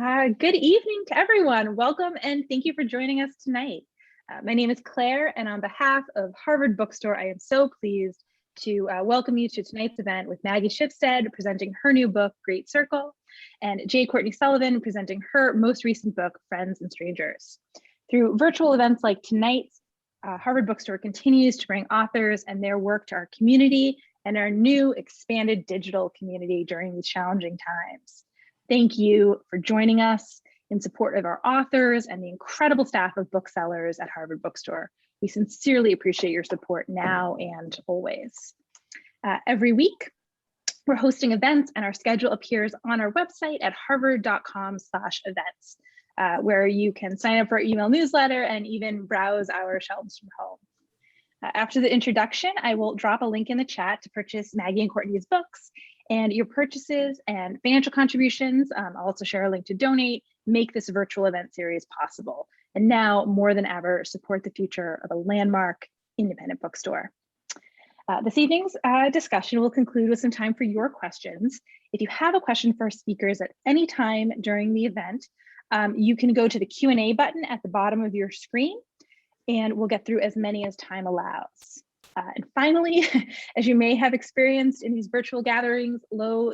Good evening to everyone. Welcome and thank you for joining us tonight. My name is Claire, and on behalf of Harvard Bookstore, I am so pleased to welcome you to tonight's event with Maggie Shipstead presenting her new book, Great Circle, and Courtney Sullivan presenting her most recent book, Friends and Strangers. Through virtual events like tonight's, Harvard Bookstore continues to bring authors and their work to our community and our new expanded digital community during these challenging times. Thank you for joining us in support of our authors and the incredible staff of booksellers at Harvard Bookstore. We sincerely appreciate your support now and always. Every week, we're hosting events and our schedule appears on our website at harvard.com/events, where you can sign up for our email newsletter and even browse our shelves from home. After the introduction, I will drop a link in the chat to purchase Maggie and Courtney's books, and your purchases and financial contributions, I'll also share a link to donate, make this virtual event series possible. And now more than ever, support the future of a landmark independent bookstore. This evening's discussion will conclude with some time for your questions. If you have a question for our speakers at any time during the event, you can go to the Q&A button at the bottom of your screen, and we'll get through as many as time allows. And finally, as you may have experienced in these virtual gatherings,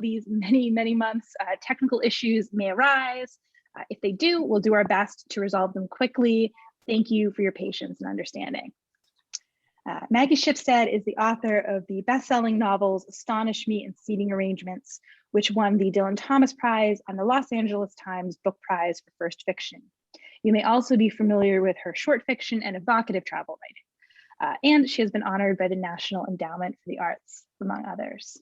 these many months, technical issues may arise. If they do, we'll do our best to resolve them quickly. Thank you for your patience and understanding. Maggie Shipstead is the author of the best-selling novels Astonish Me and Seating Arrangements, which won the Dylan Thomas Prize and the Los Angeles Times Book Prize for First Fiction. You may also be familiar with her short fiction and evocative travel writing. And she has been honored by the National Endowment for the Arts, among others.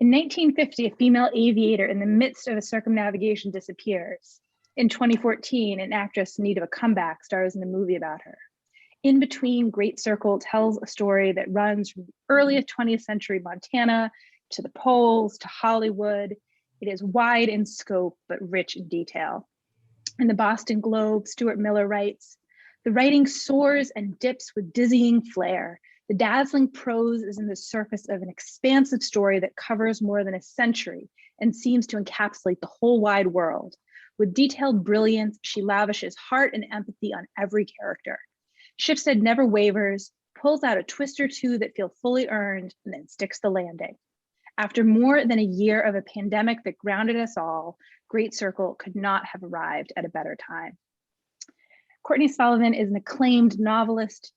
In 1950, a female aviator in the midst of a circumnavigation disappears. In 2014, an actress in need of a comeback stars in a movie about her. In Between, Great Circle tells a story that runs from the earliest 20th century Montana to the poles to Hollywood. It is wide in scope, but rich in detail. In the Boston Globe, Stuart Miller writes, "The writing soars and dips with dizzying flair. The dazzling prose is in the surface of an expansive story that covers more than a century and seems to encapsulate the whole wide world. With detailed brilliance, she lavishes heart and empathy on every character. Shipstead never wavers, pulls out a twist or two that feel fully earned, and then sticks the landing. After more than a year of a pandemic that grounded us all, Great Circle could not have arrived at a better time." Courtney Sullivan is an acclaimed novelist,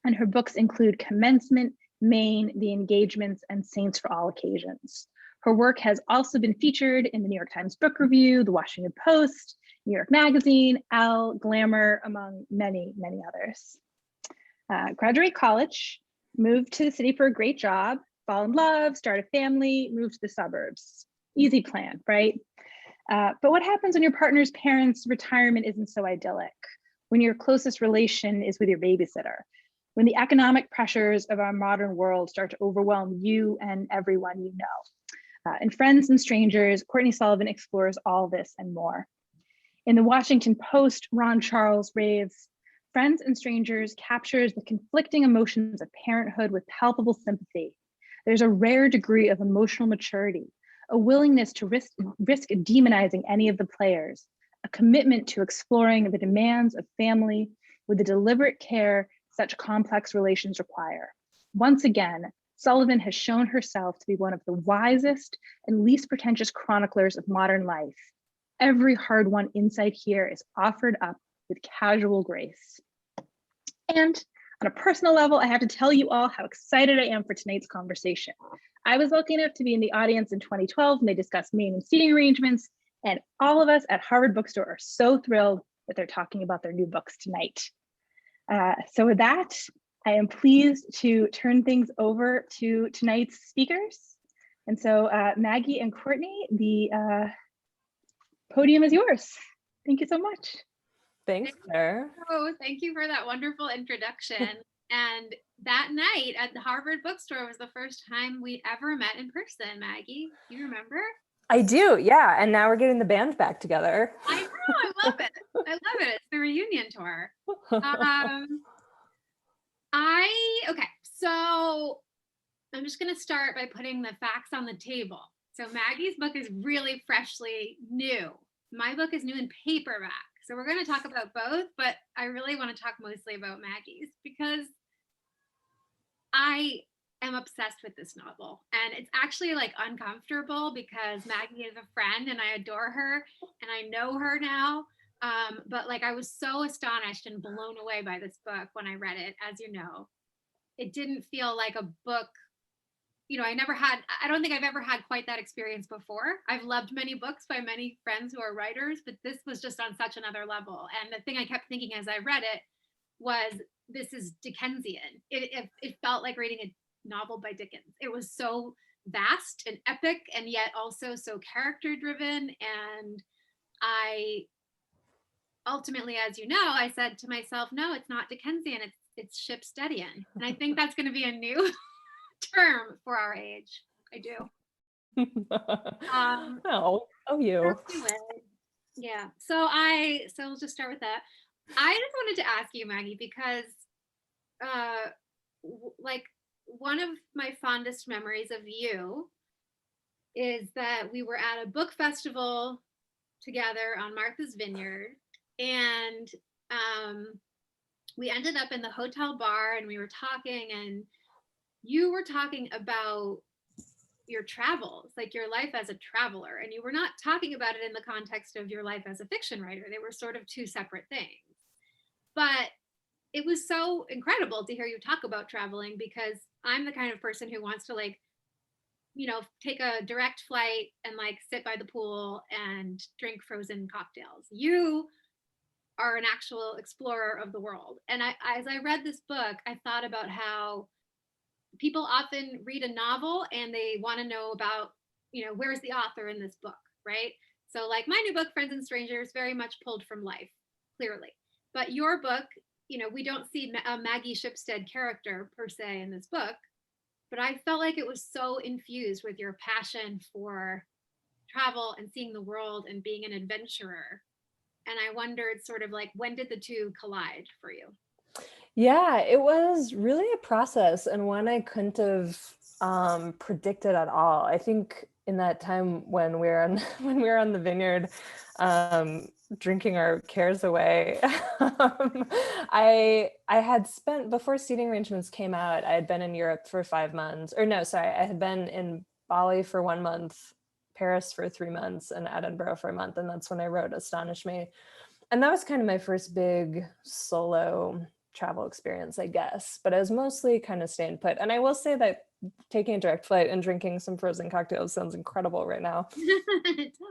and her books include Commencement, Maine, The Engagements, and Saints for All Occasions. Her work has also been featured in the New York Times Book Review, the Washington Post, New York Magazine, Elle, Glamour, among many others. Graduate college, moved to the city for a great job, fall in love, start a family, move to the suburbs. Easy plan, right? But what happens when your partner's parents' retirement isn't so idyllic? When your closest relation is with your babysitter? When the economic pressures of our modern world start to overwhelm you and everyone you know? In Friends and Strangers, Courtney Sullivan explores all this and more. In the Washington Post, Ron Charles raves, "Friends and Strangers captures the conflicting emotions of parenthood with palpable sympathy. There's a rare degree of emotional maturity, a willingness to risk demonizing any of the players, a commitment to exploring the demands of family with the deliberate care such complex relations require. Once again, Sullivan has shown herself to be one of the wisest and least pretentious chroniclers of modern life. Every hard-won insight here is offered up with casual grace." And on a personal level, I have to tell you all how excited I am for tonight's conversation. I was lucky enough to be in the audience in 2012 when they discussed Maine and seating arrangements, and all of us at Harvard Bookstore are so thrilled that they're talking about their new books tonight. So with that, I am pleased to turn things over to tonight's speakers. And so Maggie and Courtney, the podium is yours. Thank you so much. Thanks, Claire. Oh, thank you for that wonderful introduction. And that night at the Harvard Bookstore was the first time we ever met in person, Maggie. Do you remember? I do, yeah. And now we're getting the band back together. I know, I love it. I love it. It's the reunion tour. Okay, so I'm just gonna start by putting the facts on the table. So Maggie's book is really freshly new. my book is new in paperback. So we're going to talk about both, but I really want to talk mostly about Maggie's because I am obsessed with this novel. And it's actually like uncomfortable because Maggie is a friend and I adore her and I know her now. But like I was so astonished and blown away by this book when I read it, as you know. It didn't feel like a book, you know, I don't think I've ever had quite that experience before. I've loved many books by many friends who are writers, but this was just on such another level. And the thing I kept thinking as I read it was, this is Dickensian. It felt like reading a novel by Dickens. It was so vast and epic and yet also so character driven. And I ultimately, as you know, I said to myself, no, it's not Dickensian, it's Shipsteadian. And I think that's going to be a new term for our age. I do. You. Yeah. So we'll just start with that. I just wanted to ask you, Maggie, because like one of my fondest memories of you is that we were at a book festival together on Martha's Vineyard, and we ended up in the hotel bar and we were talking, and you were talking about your travels, like your life as a traveler, and you were not talking about it in the context of your life as a fiction writer. They were sort of two separate things. But it was so incredible to hear you talk about traveling, because I'm the kind of person who wants to, like, you know, take a direct flight and like sit by the pool and drink frozen cocktails. You are an actual explorer of the world. And as I read this book, I thought about how people often read a novel and they want to know about, you know, where's the author in this book, right? So like my new book, Friends and Strangers, very much pulled from life, clearly. But your book, you know, we don't see a Maggie Shipstead character per se in this book, but I felt like it was so infused with your passion for travel and seeing the world and being an adventurer. And I wondered sort of like, when did the two collide for you? Yeah, it was really a process and one I couldn't have predicted at all. I think in that time when we were on when we were on the vineyard, drinking our cares away, I had spent, before Seating Arrangements came out, I had been in Europe for 5 months, or no, sorry, I had been in Bali for 1 month, Paris for 3 months, and Edinburgh for a month, and that's when I wrote Astonish Me. And that was kind of my first big solo travel experience, I guess, but I was mostly kind of staying put. And I will say that taking a direct flight and drinking some frozen cocktails sounds incredible right now.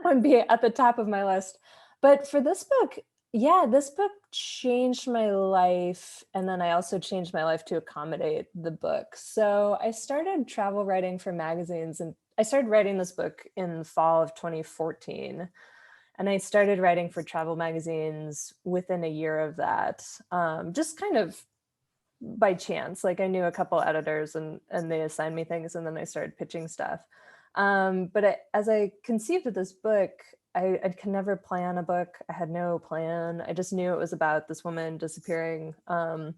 Would be at the top of my list. But for this book, yeah, this book changed my life. And then I also changed my life to accommodate the book. So I started travel writing for magazines, and I started writing this book in the fall of 2014. And I started writing for travel magazines within a year of that, just kind of by chance. Like I knew a couple editors and they assigned me things, and then I started pitching stuff. As I conceived of this book, I could never plan a book. I had no plan. I just knew it was about this woman disappearing on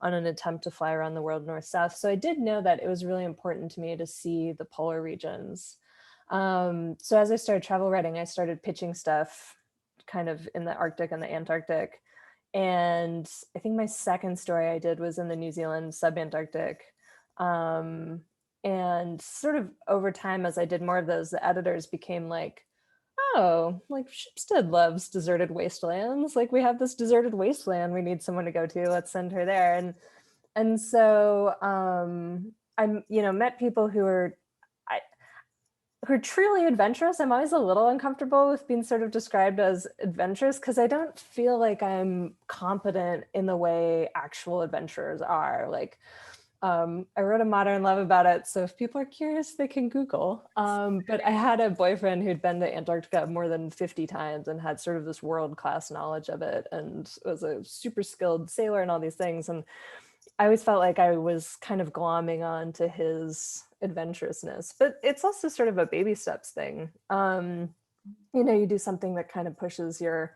an attempt to fly around the world north-south. So I did know that it was really important to me to see the polar regions. So as I started travel writing, I started pitching stuff kind of in the Arctic and the Antarctic. And I think my second story I did was in the New Zealand subantarctic. And sort of over time, as I did more of those, the editors became like, oh, like Shipstead loves deserted wastelands. Like we have this deserted wasteland we need someone to go to. Let's send her there. And so I, you know, met people who are truly adventurous. I'm always a little uncomfortable with being sort of described as adventurous because I don't feel like I'm competent in the way actual adventurers are. Like, I wrote a modern love about it, so if people are curious, they can Google. But I had a boyfriend who'd been to Antarctica more than 50 times and had sort of this world-class knowledge of it, and was a super skilled sailor and all these things. And I always felt like I was kind of glomming on to his adventurousness, but it's also sort of a baby steps thing. You know, you do something that kind of pushes your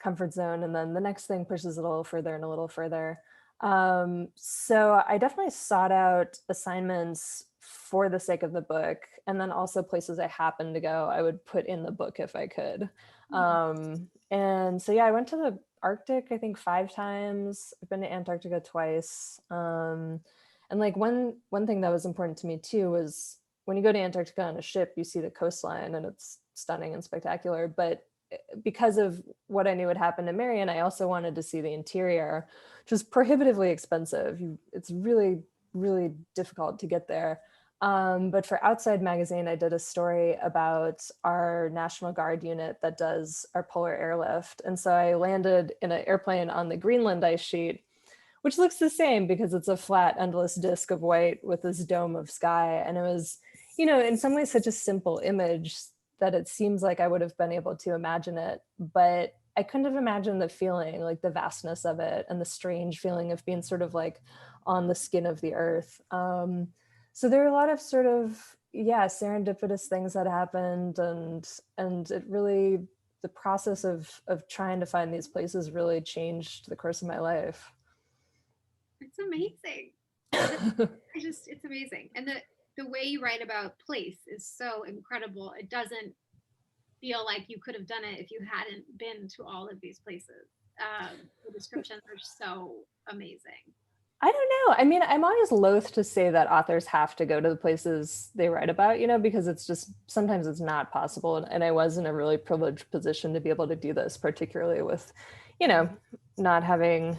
comfort zone, and then the next thing pushes it a little further and a little further. So I definitely sought out assignments for the sake of the book. And then also places I happened to go, I would put in the book if I could. And so, yeah, I went to the Arctic, I think 5 times. I've been to Antarctica twice. And like one thing that was important to me too was when you go to Antarctica on a ship, you see the coastline and it's stunning and spectacular. But because of what I knew would happen to Marion, I also wanted to see the interior, which was prohibitively expensive. It's really, really difficult to get there. But for Outside Magazine, I did a story about our National Guard unit that does our polar airlift. And so I landed in an airplane on the Greenland ice sheet, which looks the same because it's a flat, endless disk of white with this dome of sky. And it was, in some ways such a simple image that it seems like I would have been able to imagine it, but I couldn't have imagined the feeling, like the vastness of it and the strange feeling of being sort of like on the skin of the earth. So there are a lot of sort of, serendipitous things that happened, and it really, the process of trying to find these places really changed the course of my life. It's amazing. It's amazing. And the way you write about place is so incredible. It doesn't feel like you could have done it if you hadn't been to all of these places. The descriptions are so amazing. I don't know. I mean, I'm always loath to say that authors have to go to the places they write about, because it's just, sometimes it's not possible. And I was in a really privileged position to be able to do this, particularly with, not having,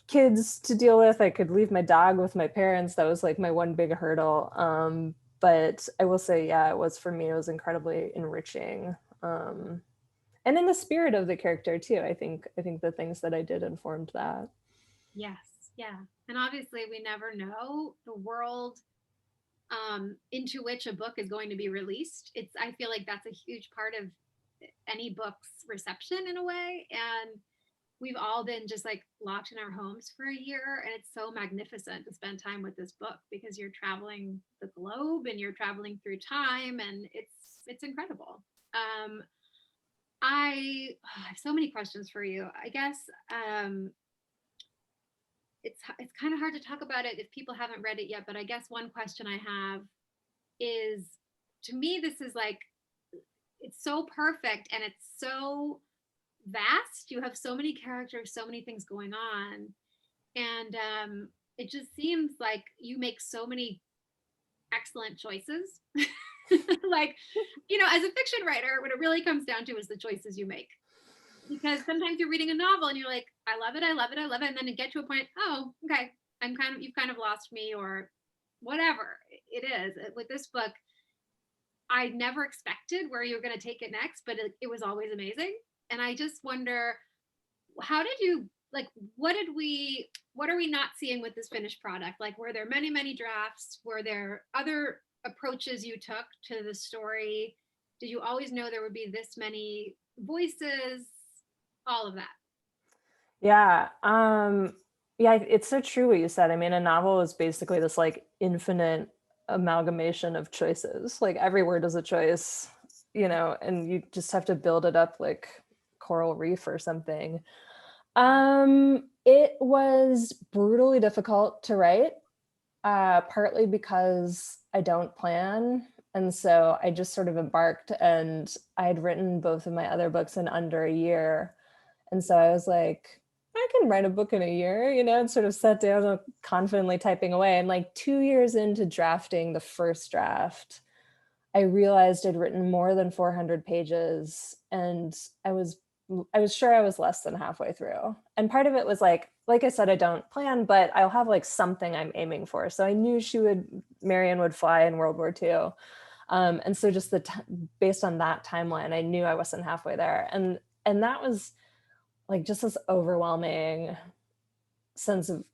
kids to deal with. I could leave my dog with my parents. That was like my one big hurdle. But I will say, it was, for me, it was incredibly enriching. And in the spirit of the character too, I think the things that I did informed that. Yes. Yeah. And obviously we never know the world into which a book is going to be released. I feel like that's a huge part of any book's reception in a way. And we've all been just like locked in our homes for a year. And it's so magnificent to spend time with this book because you're traveling the globe and you're traveling through time, and it's incredible. I have so many questions for you. I guess it's kind of hard to talk about it if people haven't read it yet, but I guess one question I have is, to me, this is like, it's so perfect and it's so vast. You have so many characters, so many things going on. And it just seems like you make so many excellent choices. Like, as a fiction writer, what it really comes down to is the choices you make. Because sometimes you're reading a novel and you're like, I love it, I love it, I love it. And then you get to a point, oh, okay, you've kind of lost me, or whatever it is. With this book, I never expected where you were going to take it next, but it was always amazing. And I just wonder, how did you, like, what are we not seeing with this finished product? Like, were there many, many drafts? Were there other approaches you took to the story? Did you always know there would be this many voices? All of that. Yeah. It's so true what you said. I mean, a novel is basically this like infinite amalgamation of choices. Like every word is a choice, and you just have to build it up like coral reef or something. It was brutally difficult to write, partly because I don't plan. And so I just sort of embarked, and I had written both of my other books in under a year. And so I was like, I can write a book in a year, and sort of sat down confidently typing away. And like 2 years into drafting the first draft, I realized I'd written more than 400 pages, and I was sure I was less than halfway through. And part of it was like I said, I don't plan, but I'll have like something I'm aiming for. So I knew Marion would fly in World War II. And so just based on that timeline, I knew I wasn't halfway there. And that was like just this overwhelming sense of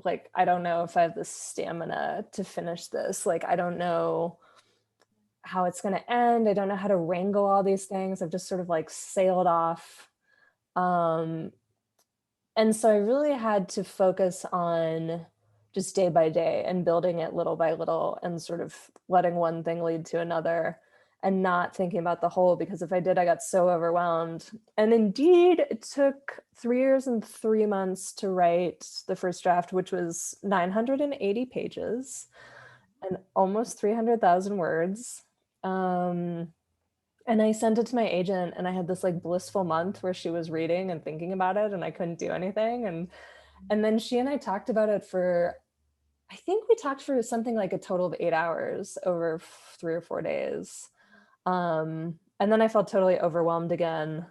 like, I don't know if I have the stamina to finish this. Like, I don't know how it's going to end. I don't know how to wrangle all these things. I've just sort of like sailed off. And so I really had to focus on just day by day and building it little by little and sort of letting one thing lead to another. and not thinking about the whole, because if I did, I got so overwhelmed. And indeed, it took 3 years and 3 months to write the first draft, which was 980 pages and almost 300,000 words. And I sent it to my agent, and I had this like blissful month where she was reading and thinking about it, and I couldn't do anything. And then she and I talked about it for, I think we talked for something like a total of 8 hours over 3 or 4 days. And then I felt totally overwhelmed again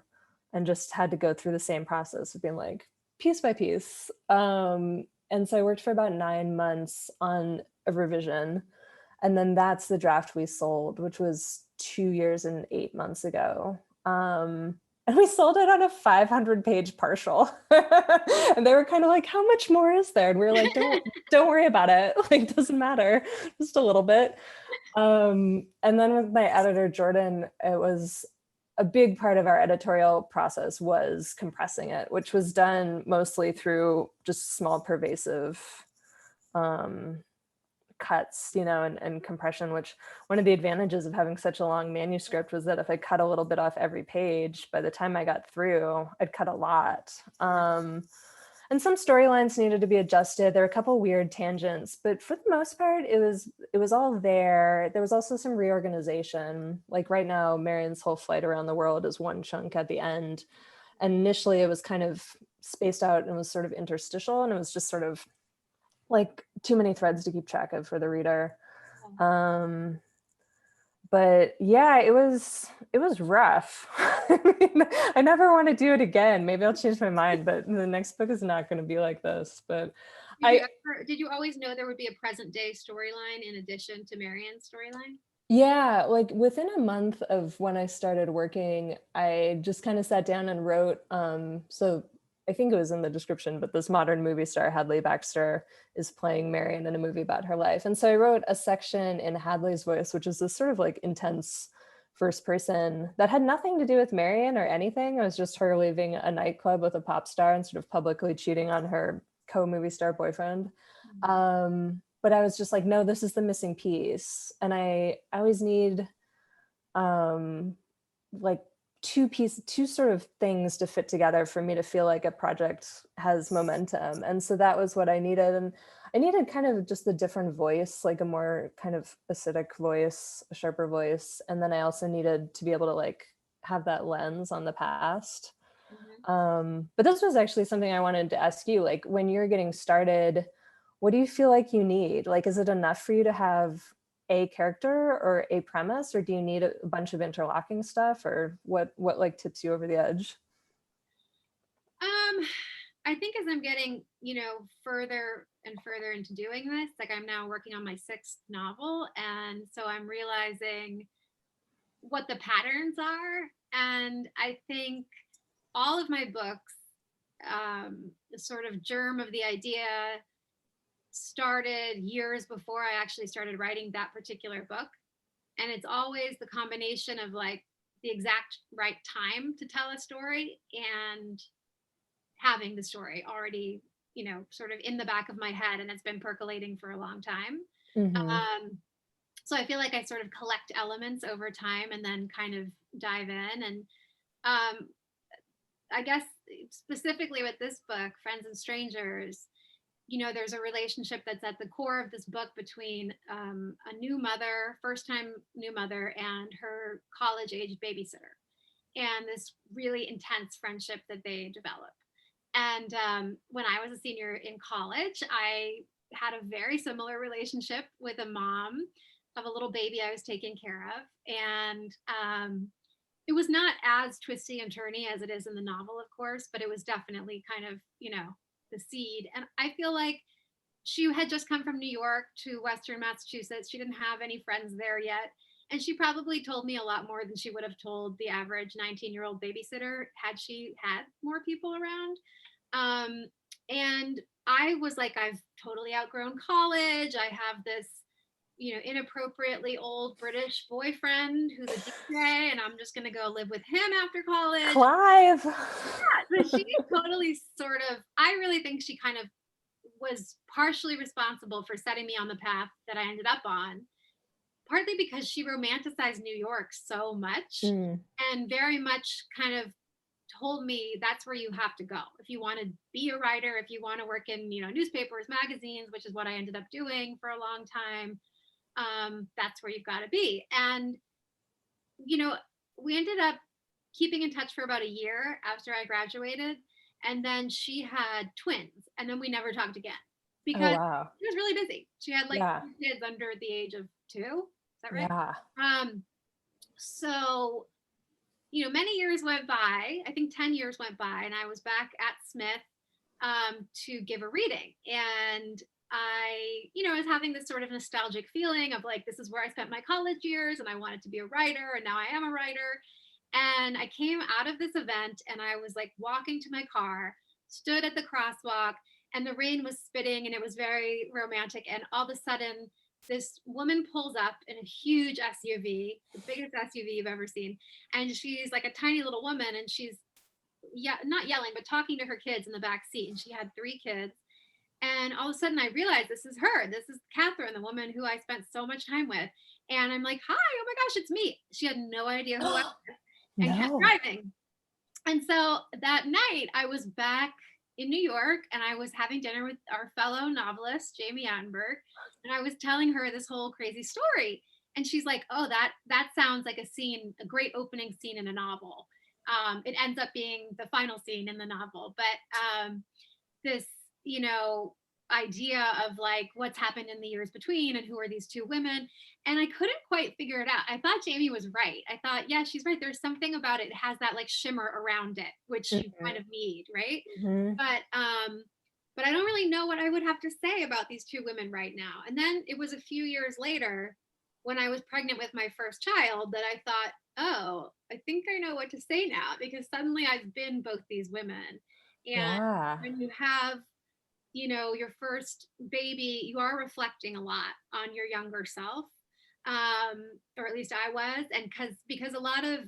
and just had to go through the same process of being like piece by piece. And so I worked for about 9 months on a revision. And then that's the draft we sold, which was 2 years and 8 months ago. And we sold it on a 500-page partial. And they were kind of like, how much more is there? And we were like, don't worry about it. Like, doesn't matter, just a little bit. And then with my editor, Jordan, it was a big part of our editorial process was compressing it, which was done mostly through just small pervasive cuts, and compression, which one of the advantages of having such a long manuscript was that if I cut a little bit off every page, by the time I got through, I'd cut a lot. And some storylines needed to be adjusted. There were a couple weird tangents, but for the most part, it was all there. There was also some reorganization. Like right now, Marion's whole flight around the world is one chunk at the end. And initially it was kind of spaced out and was sort of interstitial, and it was just sort of like too many threads to keep track of for the reader. But yeah, it was rough. I mean, I never want to do it again. Maybe I'll change my mind, but the next book is not going to be like this. But did you always know there would be a present day storyline in addition to Marion's storyline? Yeah, like within a month of when I started working, I just kind of sat down and wrote. So I think it was in the description, but this modern movie star, Hadley Baxter, is playing Marion in a movie about her life. And so I wrote a section in Hadley's voice, which is this sort of like intense first person that had nothing to do with Marion or anything. It was just her leaving a nightclub with a pop star and sort of publicly cheating on her co-movie star boyfriend. But I was just like, no, this is the missing piece. And I always need like two sort of things to fit together for me to feel like a project has momentum. And so that was what I needed. And I needed kind of just a different voice, like a more kind of acidic voice, a sharper voice. And then I also needed to be able to like have that lens on the past. But this was actually something I wanted to ask you, like when you're getting started, what do you feel like you need? Like, is it enough for you to have a character or a premise, or do you need a bunch of interlocking stuff, or what like tips you over the edge? I think as I'm getting, further and further into doing this, like I'm now working on my 6th novel. And so I'm realizing what the patterns are. And I think all of my books, the sort of germ of the idea started years before I actually started writing that particular book. And it's always the combination of like the exact right time to tell a story and having the story already, sort of in the back of my head, and it's been percolating for a long time. So I feel like I sort of collect elements over time and then kind of dive in. And I guess specifically with this book, Friends and Strangers, there's a relationship that's at the core of this book between a new mother, first-time new mother, and her college-aged babysitter, and this really intense friendship that they develop. And when I was a senior in college, I had a very similar relationship with a mom of a little baby I was taking care of. And it was not as twisty and turny as it is in the novel, of course, but it was definitely kind of, the seed. And I feel like she had just come from New York to Western Massachusetts. She didn't have any friends there yet. And she probably told me a lot more than she would have told the average 19-year-old babysitter had she had more people around. And I was like, I've totally outgrown college. I have this, inappropriately old British boyfriend who's a DJ, and I'm just going to go live with him after college. Clive. Yeah, so she totally sort of, I really think she kind of was partially responsible for setting me on the path that I ended up on. partly because she romanticized New York so much Mm. and very much kind of told me that's where you have to go if you want to be a writer, if you want to work in, newspapers, magazines, which is what I ended up doing for a long time. That's where you've got to be. And we ended up keeping in touch for about a year after I graduated, and then she had twins, and then we never talked again Oh, because wow. she was really busy. She had like Yeah. 2 kids under the age of 2. Is that right? Yeah. So many years went by. I think 10 years went by, and I was back at Smith to give a reading. And I was having this sort of nostalgic feeling of like, this is where I spent my college years and I wanted to be a writer, and now I am a writer. And I came out of this event and I was like walking to my car, stood at the crosswalk, and the rain was spitting and it was very romantic. And all of a sudden, this woman pulls up in a huge SUV, the biggest SUV you've ever seen. And she's like a tiny little woman, and she's not yelling, but talking to her kids in the back seat. And she had 3 kids. And all of a sudden I realized this is her. This is Catherine, the woman who I spent so much time with. And I'm like, hi, oh my gosh, it's me. She had no idea who I was and kept No. driving. And so that night I was back in New York and I was having dinner with our fellow novelist, Jamie Attenberg. And I was telling her this whole crazy story. And she's like, oh, that sounds like a great opening scene in a novel. It ends up being the final scene in the novel. But this, idea of like what's happened in the years between and who are these 2 women. And I couldn't quite figure it out. I thought Jamie was right. I thought, yeah, she's right. There's something about it. It has that like shimmer around it, which you kind of need, right? Mm-hmm. But I don't really know what I would have to say about these 2 women right now. And then it was a few years later when I was pregnant with my first child that I thought, oh, I think I know what to say now, because suddenly I've been both these women. And Yeah. when you have your first baby, you are reflecting a lot on your younger self, or at least I was. And because a lot of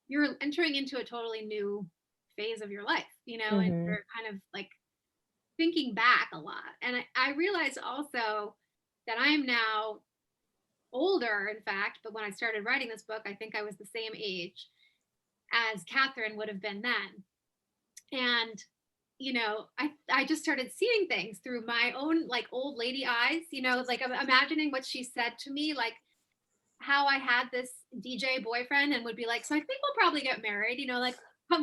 you're entering into a totally new phase of your life, and Mm-hmm. you're kind of like thinking back a lot. And I realized also that I'm now older, in fact, but when I started writing this book, I think I was the same age as Catherine would have been then. And I just started seeing things through my own like old lady eyes, like I'm imagining what she said to me, like how I had this DJ boyfriend and would be like, so I think we'll probably get married, like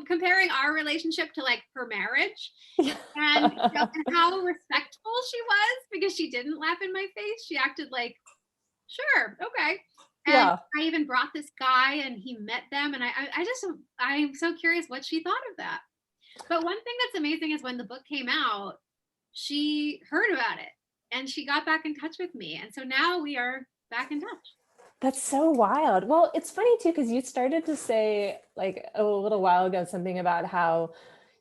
comparing our relationship to like her marriage, and, and how respectful she was because she didn't laugh in my face. She acted like, sure, okay. And Yeah. I even brought this guy and he met them, and I'm so curious what she thought of that. But one thing that's amazing is when the book came out, she heard about it and she got back in touch with me. And so now we are back in touch. That's so wild. Well, it's funny too, because you started to say like a little while ago something about how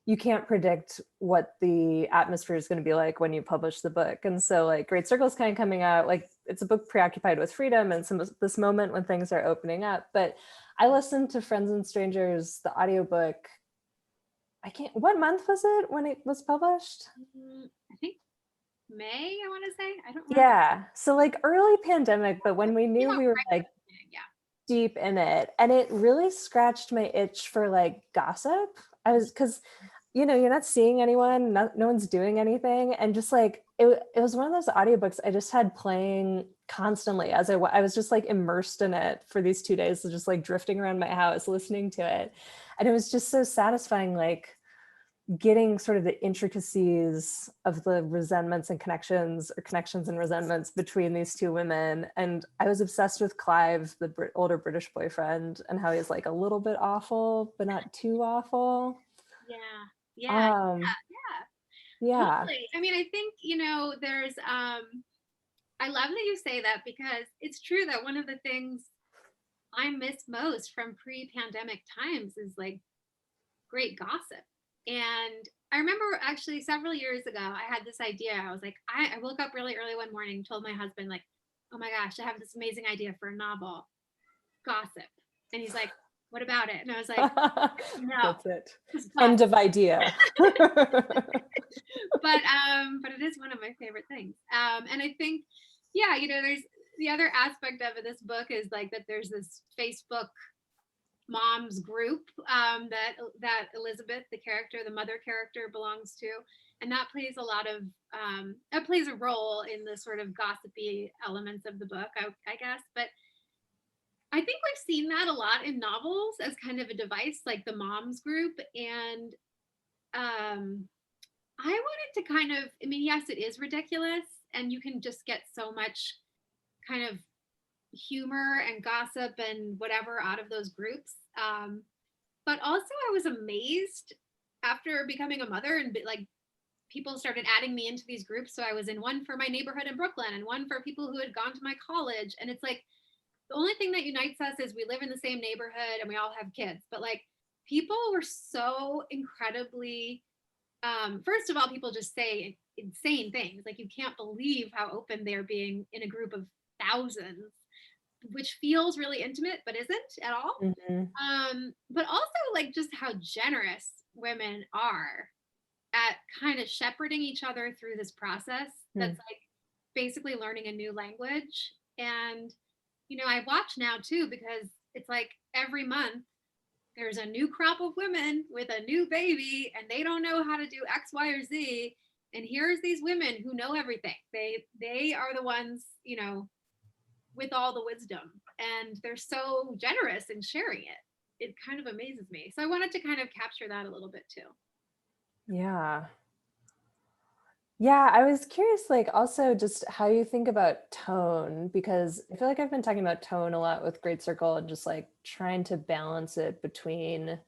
you can't predict what the atmosphere is going to be like when you publish the book. And so like Great Circle's kind of coming out, like it's a book preoccupied with freedom and this moment when things are opening up. But I listened to Friends and Strangers, the audiobook. What month was it when it was published? I think May, I want to say. I don't remember. Yeah. So like early pandemic, but when we knew we were like deep in it, and it really scratched my itch for like gossip. Because you're not seeing anyone, no one's doing anything. And just like, it was one of those audiobooks I just had playing constantly as I was just like immersed in it for these 2 days, just like drifting around my house, listening to it. And it was just so satisfying, like getting sort of the intricacies of the resentments and connections and resentments between these 2 women. And I was obsessed with Clive, the older British boyfriend, and how he's like a little bit awful, but not too awful. Yeah. Totally. I mean, I think, there's, I love that you say that, because it's true that one of the things I miss most from pre-pandemic times is like great gossip. And I remember actually several years ago, I had this idea. I was like, I woke up really early one morning, told my husband like, oh my gosh, I have this amazing idea for a novel, gossip. And he's like, what about it? And I was like, no. That's it. End of idea. But it is one of my favorite things. And I think, there's the other aspect of this book is like that there's this Facebook moms group that Elizabeth, the mother character, belongs to, and that plays a role in the sort of gossipy elements of the book, I guess. But I think we've seen that a lot in novels as kind of a device, like the moms group. And I wanted to kind of, I mean, yes, it is ridiculous, and you can just get so much kind of humor and gossip and whatever out of those groups. But also I was amazed after becoming a mother and like people started adding me into these groups. So I was in one for my neighborhood in Brooklyn and one for people who had gone to my college. And it's like, the only thing that unites us is we live in the same neighborhood and we all have kids. But like people were so incredibly, first of all, people just say insane things. Like you can't believe how open they're being in a group of thousands, which feels really intimate, but isn't at all. But also like just how generous women are at kind of shepherding each other through this process that's like basically learning a new language. And, you know, I watch now too, because it's like every month there's a new crop of women with a new baby and they don't know how to do X, Y, or Z. And here's these women who know everything. They are the ones, you know, with all the wisdom, and they're so generous in sharing it. It kind of amazes me. So I wanted to kind of capture that a little bit too. Yeah. Yeah, I was curious, like also just how you think about tone, because I feel like I've been talking about tone a lot with Great Circle and just like trying to balance it between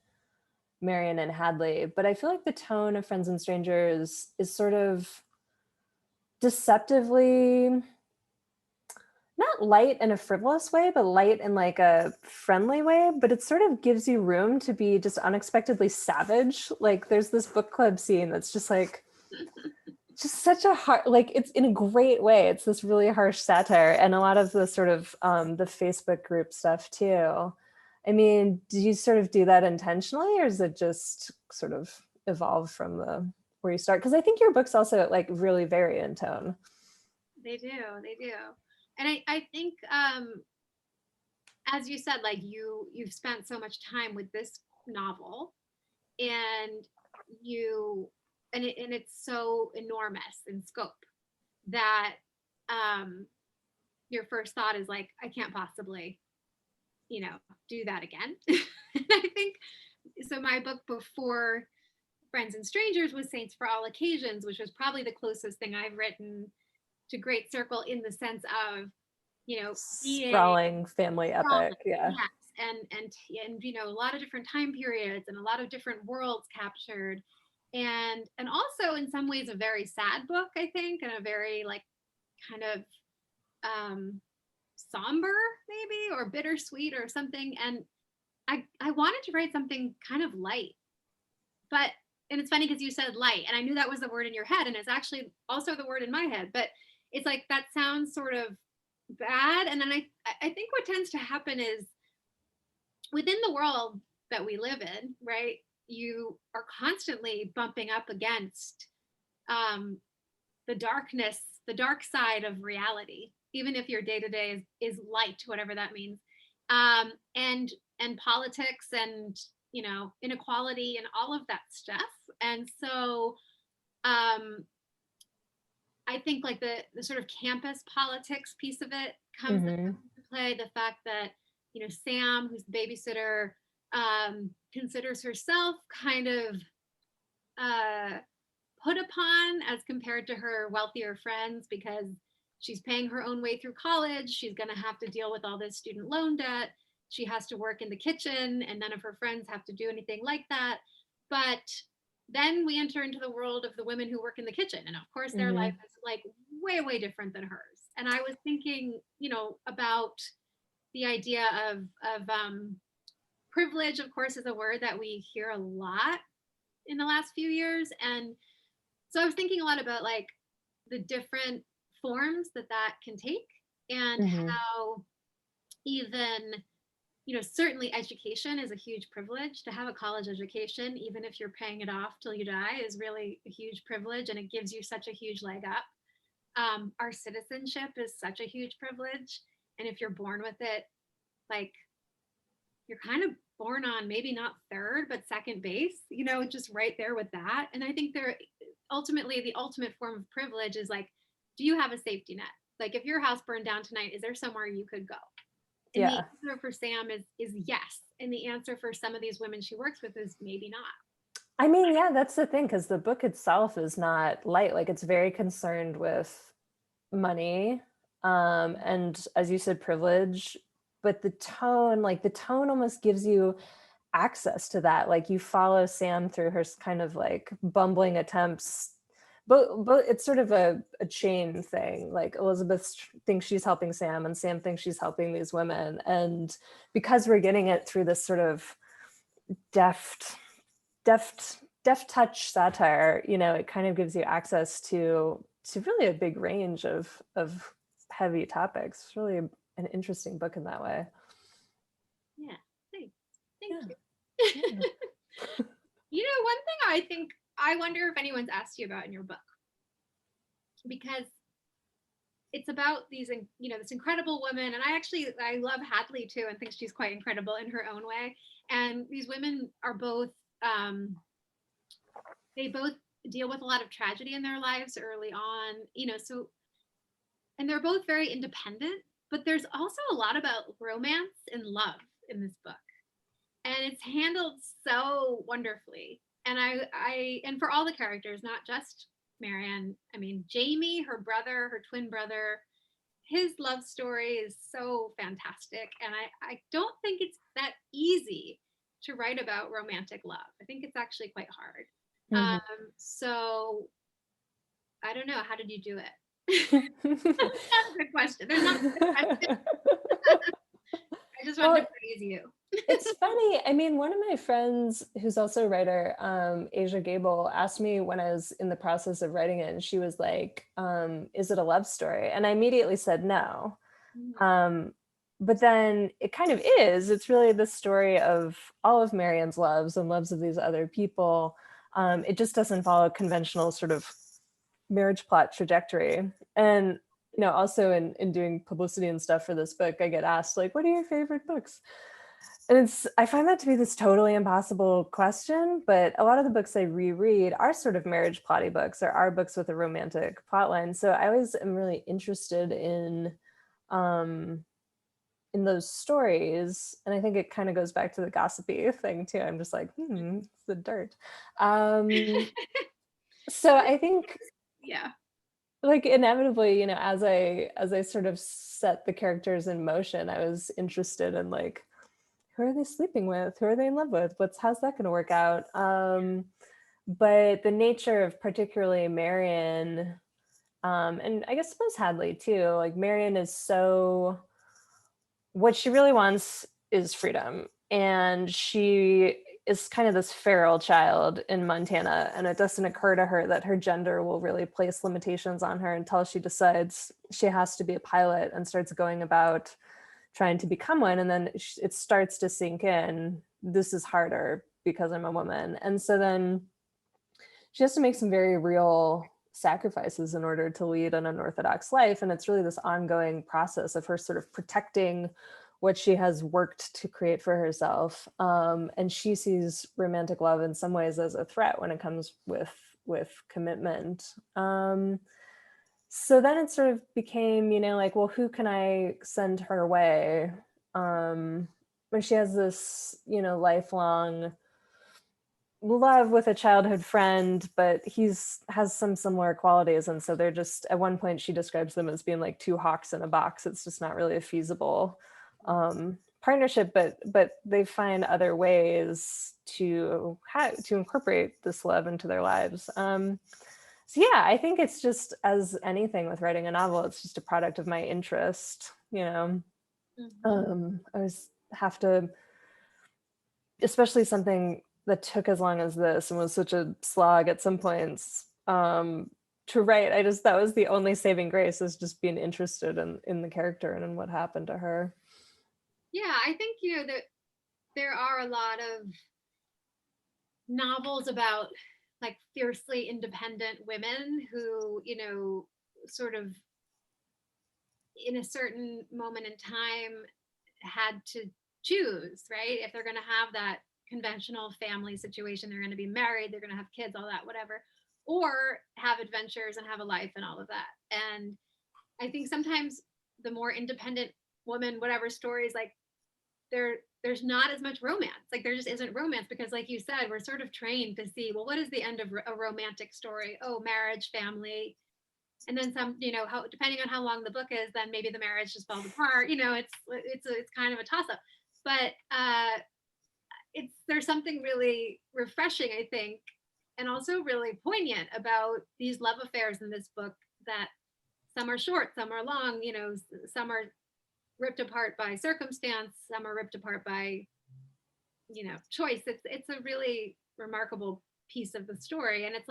Marion and Hadley. But I feel like the tone of Friends and Strangers is sort of deceptively not light in a frivolous way, but light in like a friendly way. But it sort of gives you room to be just unexpectedly savage. Like there's this book club scene that's just like, just such a hard, like it's in a great way. It's this really harsh satire, and a lot of the sort of the Facebook group stuff too. I mean, did you sort of do that intentionally, or is it just sort of evolve from the where you start? Because I think your books also like really vary in tone. They do. And I think, as you said, like you've spent so much time with this novel, and it's so enormous in scope that your first thought is like, I can't possibly, you know, do that again. And I think so. My book before Friends and Strangers was Saints for All Occasions, which was probably the closest thing I've written to Great Circle in the sense of, you know, sprawling family epic. Yeah. Yes. And you know, a lot of different time periods and a lot of different worlds captured. And also in some ways a very sad book, I think, and a very like kind of somber maybe, or bittersweet or something. And I wanted to write something kind of light. And it's funny because you said light, and I knew that was the word in your head, and it's actually also the word in my head, but it's like that sounds sort of bad. And then I think what tends to happen is within the world that we live in, right, you are constantly bumping up against the darkness, the dark side of reality, even if your day-to-day is light, whatever that means, and politics and, you know, inequality and all of that stuff. And so I think like the sort of campus politics piece of it comes into play. The fact that, you know, Sam, who's the babysitter, considers herself kind of put upon as compared to her wealthier friends, because she's paying her own way through college. She's going to have to deal with all this student loan debt. She has to work in the kitchen, and none of her friends have to do anything like that. But then we enter into the world of the women who work in the kitchen. And of course, their life is like way, way different than hers. And I was thinking, you know, about the idea of privilege, of course, is a word that we hear a lot in the last few years. And so I was thinking a lot about like the different forms that can take, and how even, you know, certainly education is a huge privilege. To have a college education, even if you're paying it off till you die, is really a huge privilege, and it gives you such a huge leg up. Our citizenship is such a huge privilege. And if you're born with it, like you're kind of born on maybe not third, but second base, just right there with that. And I think ultimately the ultimate form of privilege is like, do you have a safety net? Like if your house burned down tonight, is there somewhere you could go? And the answer for Sam is yes. And the answer for some of these women she works with is maybe not. I mean, yeah, that's the thing, because the book itself is not light. Like it's very concerned with money, and as you said, privilege, but the tone almost gives you access to that. Like you follow Sam through her kind of like bumbling attempts, but it's sort of a chain thing. Like Elizabeth thinks she's helping Sam and Sam thinks she's helping these women. And because we're getting it through this sort of deft touch satire, it kind of gives you access to really a big range of heavy topics. It's really an interesting book in that way. Yeah, thanks. Thank you. Yeah. One thing I wonder if anyone's asked you about in your book, because it's about these, this incredible woman. And I love Hadley too, and think she's quite incredible in her own way. And these women are both, they both deal with a lot of tragedy in their lives early on, and they're both very independent, but there's also a lot about romance and love in this book. And it's handled so wonderfully. And and for all the characters, not just Marianne, I mean, Jamie, her brother, her twin brother, his love story is so fantastic. And I don't think it's that easy to write about romantic love. I think it's actually quite hard. Mm-hmm. So I don't know. How did you do it? That's a good question. There's not a good question. I just wanted to praise you. It's funny. I mean, one of my friends who's also a writer, Asia Gable, asked me when I was in the process of writing it, and she was like, is it a love story? And I immediately said no. But then it kind of is. It's really the story of all of Marianne's loves and loves of these other people. It just doesn't follow a conventional sort of marriage plot trajectory. And also in doing publicity and stuff for this book, I get asked like, what are your favorite books? And I find that to be this totally impossible question, but a lot of the books I reread are sort of marriage plotty books, or are books with a romantic plotline. So I always am really interested in those stories. And I think it kind of goes back to the gossipy thing too. I'm just like, it's the dirt. So I think, yeah, like inevitably, as I sort of set the characters in motion, I was interested in like, who are they sleeping with? Who are they in love with? How's that going to work out? But the nature of particularly Marianne, and I suppose Hadley too, like Marianne is what she really wants is freedom. And she is kind of this feral child in Montana, and it doesn't occur to her that her gender will really place limitations on her until she decides she has to be a pilot and starts going about trying to become one. And then it starts to sink in, this is harder because I'm a woman. And so then she has to make some very real sacrifices in order to lead an unorthodox life. And it's really this ongoing process of her sort of protecting what she has worked to create for herself. And she sees romantic love in some ways as a threat when it comes with commitment. So then it sort of became, like, well, who can I send her way? When she has this, lifelong love with a childhood friend, but has some similar qualities. And so they're just, at one point she describes them as being like two hawks in a box. It's just not really a feasible partnership, but they find other ways to incorporate this love into their lives. So yeah, I think it's just, as anything with writing a novel, it's just a product of my interest, I always have to, especially something that took as long as this and was such a slog at some points to write. That was the only saving grace, is just being interested in the character and in what happened to her. Yeah, I think, that there are a lot of novels about like fiercely independent women who, sort of in a certain moment in time had to choose, right? If they're going to have that conventional family situation, they're going to be married, they're going to have kids, all that, whatever, or have adventures and have a life and all of that. And I think sometimes the more independent woman, whatever stories, like there's not as much romance. Like there just isn't romance because, like you said, we're sort of trained to see, well, what is the end of a romantic story? Oh, marriage, family, and then some, how, depending on how long the book is, then maybe the marriage just falls apart. It's kind of a toss up, but there's something really refreshing, I think, and also really poignant about these love affairs in this book, that some are short, some are long, some are ripped apart by circumstance, some are ripped apart by, choice. It's a really remarkable piece of the story. And it's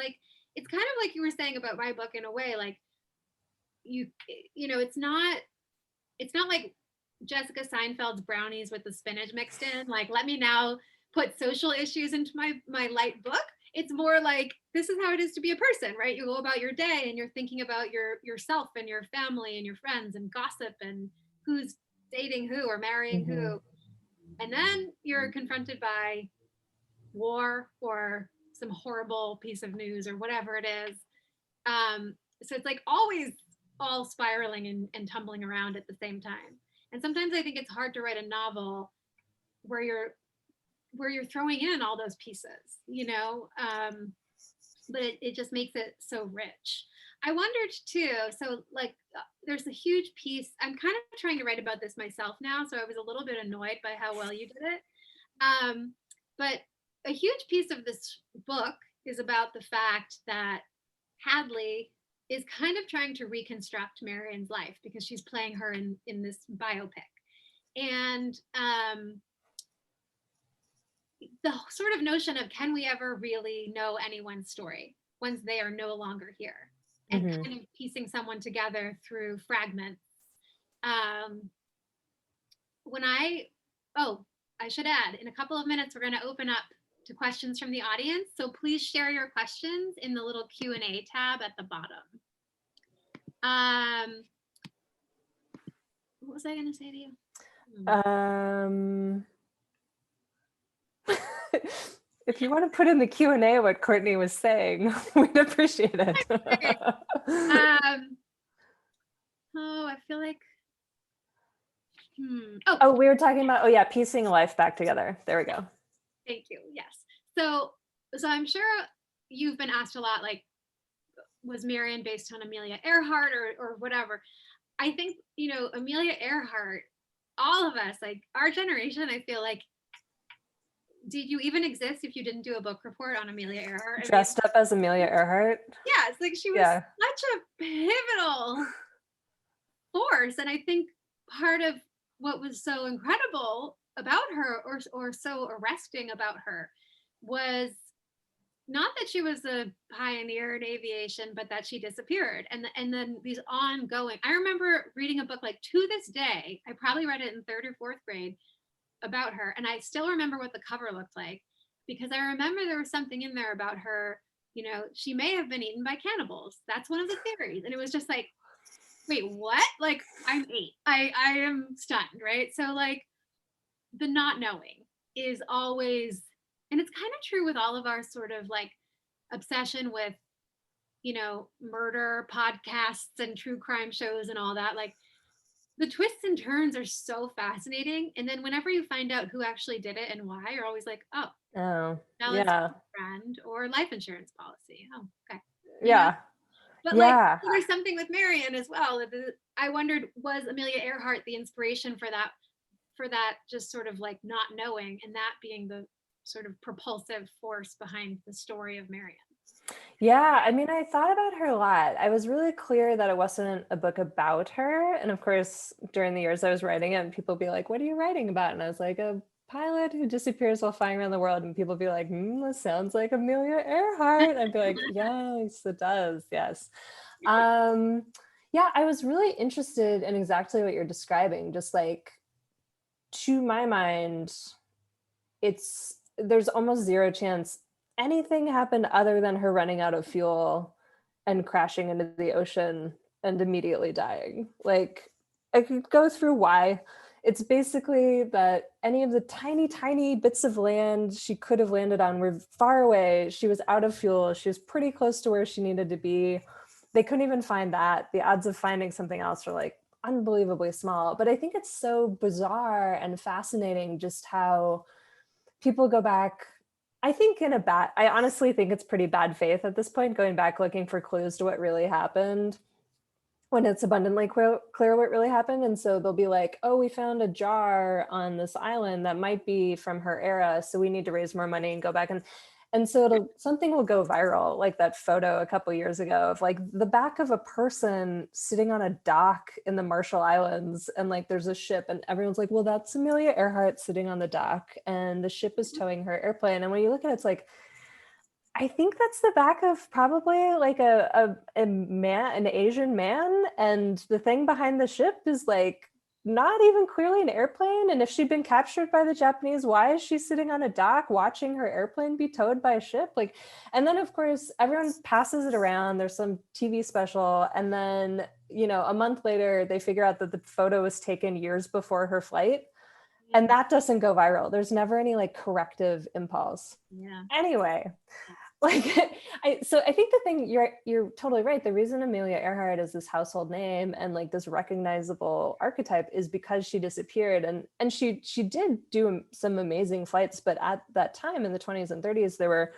kind of like you were saying about my book in a way, like it's not like Jessica Seinfeld's Brownies with the spinach mixed in, like, let me now put social issues into my light book. It's more like, this is how it is to be a person, right? You go about your day and you're thinking about yourself and your family and your friends and gossip and who's dating who or marrying who. And then you're confronted by war or some horrible piece of news or whatever it is. So it's like always all spiraling and tumbling around at the same time. And sometimes I think it's hard to write a novel where you're throwing in all those pieces, but it just makes it so rich. I wondered too, so like there's a huge piece, I'm kind of trying to write about this myself now, so I was a little bit annoyed by how well you did it. But a huge piece of this book is about the fact that Hadley is kind of trying to reconstruct Marian's life because she's playing her in this biopic. And the sort of notion of, can we ever really know anyone's story once they are no longer here? And kind of piecing someone together through fragments. I should add, in a couple of minutes, we're going to open up to questions from the audience. So please share your questions in the little Q&A tab at the bottom. What was I going to say to you? If you want to put in the Q&A what Courtney was saying, we'd appreciate it. Okay. I feel like, we were talking about, piecing life back together. There we go. Thank you. Yes. So I'm sure you've been asked a lot, like, was Marian based on Amelia Earhart or whatever? I think, Amelia Earhart, all of us, like our generation, I feel like, did you even exist if you didn't do a book report on Amelia Earhart? Dressed up as Amelia Earhart? Yeah, it's like she was such a pivotal force. And I think part of what was so incredible about her or so arresting about her was not that she was a pioneer in aviation, but that she disappeared. And then these ongoing, I remember reading a book, like, to this day, I probably read it in 3rd or 4th grade, about her, and I still remember what the cover looked like, because I remember there was something in there about her, she may have been eaten by cannibals. That's one of the theories. And it was just like, wait, what? Like, I'm 8. I am stunned, right? So like the not knowing is always, and it's kind of true with all of our sort of like obsession with, murder podcasts and true crime shows and all that. Like, the twists and turns are so fascinating. And then whenever you find out who actually did it and why, you're always like, now it's a friend or life insurance policy. Oh, okay. Yeah. But like, there's something with Marian as well. I wondered, was Amelia Earhart the inspiration for that just sort of like not knowing, and that being the sort of propulsive force behind the story of Marian? Yeah, I mean, I thought about her a lot. I was really clear that it wasn't a book about her. And of course, during the years I was writing it, people be like, what are you writing about? And I was like, a pilot who disappears while flying around the world. And people be like, this sounds like Amelia Earhart. I'd be like, yes, it does. Yes. I was really interested in exactly what you're describing. Just like, to my mind, there's almost zero chance anything happened other than her running out of fuel and crashing into the ocean and immediately dying. Like, I could go through why. It's basically that any of the tiny, tiny bits of land she could have landed on were far away. She was out of fuel. She was pretty close to where she needed to be. They couldn't even find that. The odds of finding something else were like unbelievably small. But I think it's so bizarre and fascinating just how people go back. I honestly think it's pretty bad faith at this point, going back looking for clues to what really happened when it's abundantly clear what really happened. And so they'll be like, oh, we found a jar on this island that might be from her era, so we need to raise more money and go back. And so something will go viral, like that photo a couple years ago of like the back of a person sitting on a dock in the Marshall Islands, and like there's a ship, and everyone's like, well, that's Amelia Earhart sitting on the dock and the ship is towing her airplane. And when you look at it, it's like, I think that's the back of probably like a man, an Asian man. And the thing behind the ship is like not even clearly an airplane. And if she'd been captured by the Japanese, why is she sitting on a dock watching her airplane be towed by a ship? Like, and then of course, everyone passes it around. There's some TV special. And then, you know, a month later, they figure out that the photo was taken years before her flight. And that doesn't go viral. There's never any like corrective impulse. Yeah. Anyway, like so I think the thing, you're totally right. The reason Amelia Earhart is this household name and like this recognizable archetype is because she disappeared, and she did do some amazing flights, but at that time in the 20s and 30s there were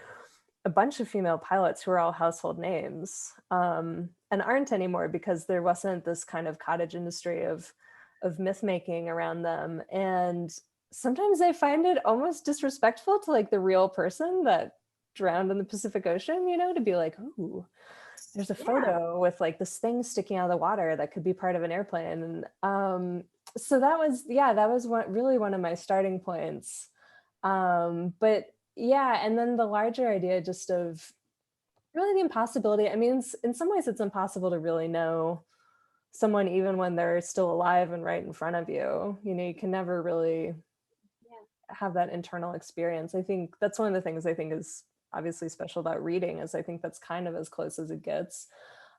a bunch of female pilots who are all household names, and aren't anymore because there wasn't this kind of cottage industry of myth making around them. And sometimes I find it almost disrespectful to like the real person that drowned in the Pacific Ocean, you know, to be like, ooh, there's a photo with like this thing sticking out of the water that could be part of an airplane. And so that was one of my starting points. But yeah, and then the larger idea just of really the impossibility. I mean, in some ways it's impossible to really know someone even when they're still alive and right in front of you. You know, you can never really have that internal experience. I think that's one of the things I think is obviously special about reading, is I think that's kind of as close as it gets.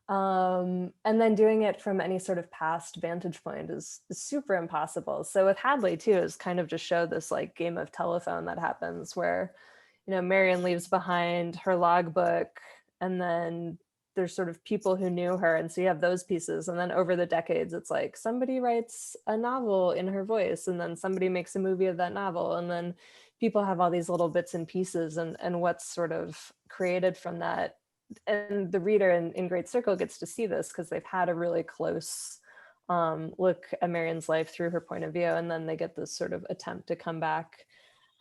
And then doing it from any sort of past vantage point is super impossible. So with Hadley too, is kind of just show this like game of telephone that happens where, you know, Marion leaves behind her logbook, and then there's sort of people who knew her. And so you have those pieces. And then over the decades, it's like somebody writes a novel in her voice, and then somebody makes a movie of that novel. And then people have all these little bits and pieces, and what's sort of created from that. And the reader in Great Circle gets to see this because they've had a really close look at Marion's life through her point of view. And then they get this sort of attempt to come back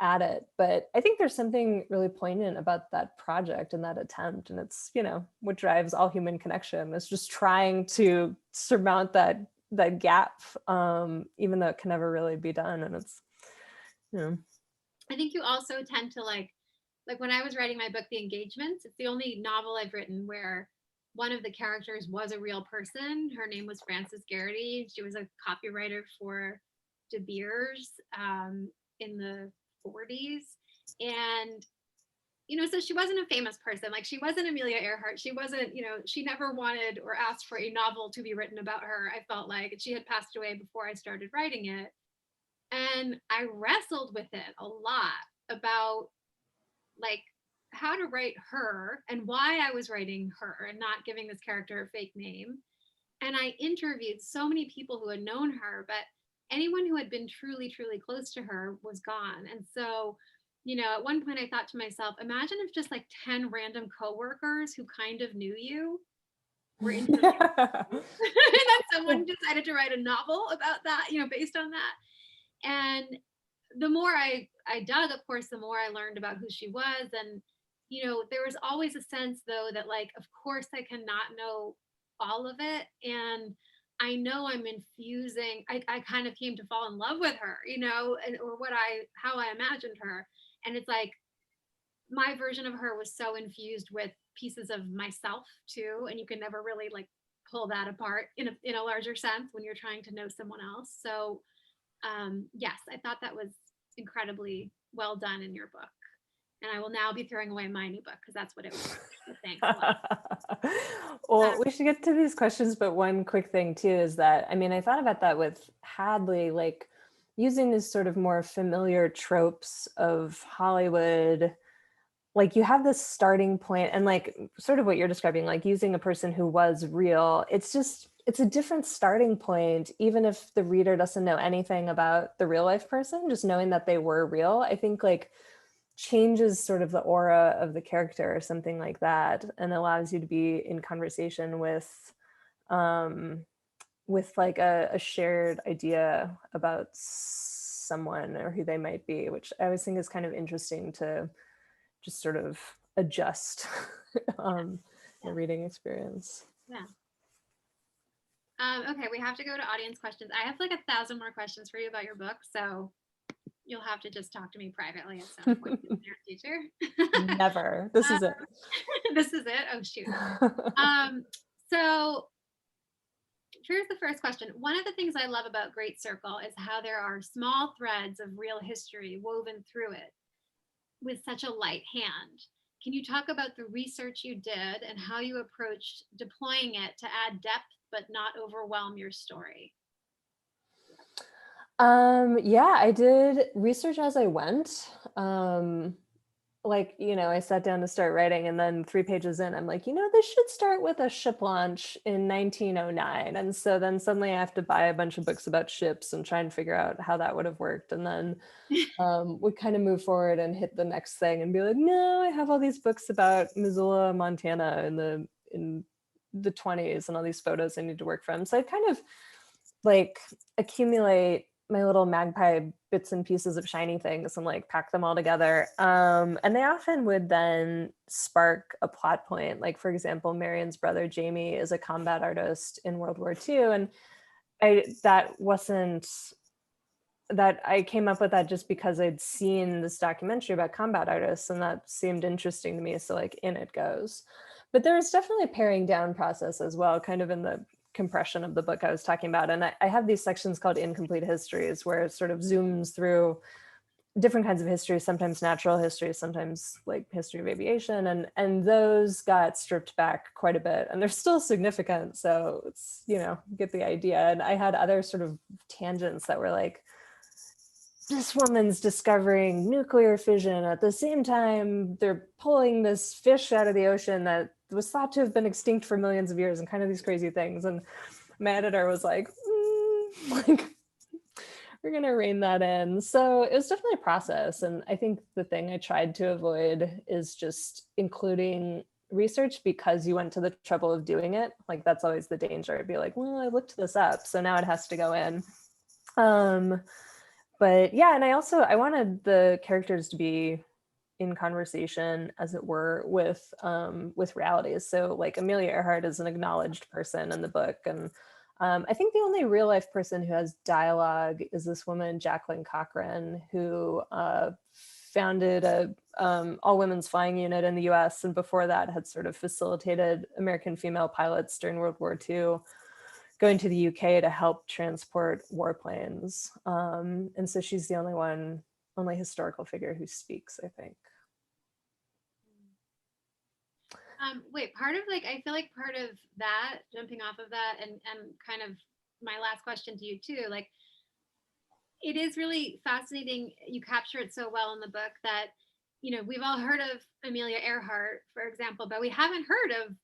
at it. But I think there's something really poignant about that project and that attempt. And it's, you know, what drives all human connection is just trying to surmount that gap, even though it can never really be done. And it's, you know. I think you also tend to like when I was writing my book, The Engagements, it's the only novel I've written where one of the characters was a real person. Her name was Frances Garrity. She was a copywriter for De Beers in the 40s. And, you know, so she wasn't a famous person. Like, she wasn't Amelia Earhart. She wasn't, you know, she never wanted or asked for a novel to be written about her. I felt like she had passed away before I started writing it. And I wrestled with it a lot about like how to write her and why I was writing her and not giving this character a fake name. And I interviewed so many people who had known her, but anyone who had been truly, truly close to her was gone. And so, you know, at one point I thought to myself, imagine if just like 10 random coworkers who kind of knew you were interviewed. And then someone decided to write a novel about that, you know, based on that. And the more I dug, of course, the more I learned about who she was. And, you know, there was always a sense, though, that like, of course, I cannot know all of it. And I know I'm infusing, I kind of came to fall in love with her, you know, and or how I imagined her. And it's like, my version of her was so infused with pieces of myself too. And you can never really like pull that apart in a larger sense when you're trying to know someone else. So yes, I thought that was incredibly well done in your book. And I will now be throwing away my new book because that's what it was. So thanks a lot. Well, we should get to these questions, but one quick thing too is that, I mean, I thought about that with Hadley, like using these sort of more familiar tropes of Hollywood. Like you have this starting point and like sort of what you're describing, like using a person who was real. It's a different starting point, even if the reader doesn't know anything about the real life person, just knowing that they were real, I think like changes sort of the aura of the character or something like that, and allows you to be in conversation with like a shared idea about someone or who they might be, which I always think is kind of interesting to just sort of adjust the reading experience. Yeah. Okay, we have to go to audience questions. I have like 1,000 more questions for you about your book, so you'll have to just talk to me privately at some point in the near future. Never. This is it. This is it. Oh shoot. So here's the first question. One of the things I love about Great Circle is how there are small threads of real history woven through it with such a light hand. Can you talk about the research you did and how you approached deploying it to add depth but not overwhelm your story? Yeah, I did research as I went. Like, I sat down to start writing, and then 3 pages in, I'm like, this should start with a ship launch in 1909. And so then suddenly I have to buy a bunch of books about ships and try and figure out how that would have worked. And then we kind of move forward and hit the next thing and be like, no, I have all these books about Missoula, Montana in the 20s and all these photos I need to work from. So I kind of like accumulate my little magpie bits and pieces of shiny things and like pack them all together. And they often would then spark a plot point. Like, for example, Marion's brother, Jamie, is a combat artist in World War II. And I came up with that just because I'd seen this documentary about combat artists and that seemed interesting to me. So like in it goes. But there was definitely a paring down process as well, kind of in the compression of the book I was talking about. And I have these sections called incomplete histories where it sort of zooms through different kinds of history, sometimes natural history, sometimes like history of aviation. And those got stripped back quite a bit and they're still significant. So it's, get the idea. And I had other sort of tangents that were like, this woman's discovering nuclear fission at the same time they're pulling this fish out of the ocean that was thought to have been extinct for millions of years and kind of these crazy things. And my editor was like, we're going to rein that in. So it was definitely a process. And I think the thing I tried to avoid is just including research because you went to the trouble of doing it. Like that's always the danger. I'd be like, well, I looked this up, so now it has to go in. But yeah, and I wanted the characters to be in conversation, as it were, with realities. So like Amelia Earhart is an acknowledged person in the book. And I think the only real life person who has dialogue is this woman, Jacqueline Cochran, who founded a all women's flying unit in the US. And before that had sort of facilitated American female pilots during World War II, going to the UK to help transport warplanes. And so she's the only historical figure who speaks, I think. Wait, part of like, I feel like part of that, jumping off of that and kind of my last question to you too, like it is really fascinating. You capture it so well in the book that, we've all heard of Amelia Earhart, for example, but we haven't heard of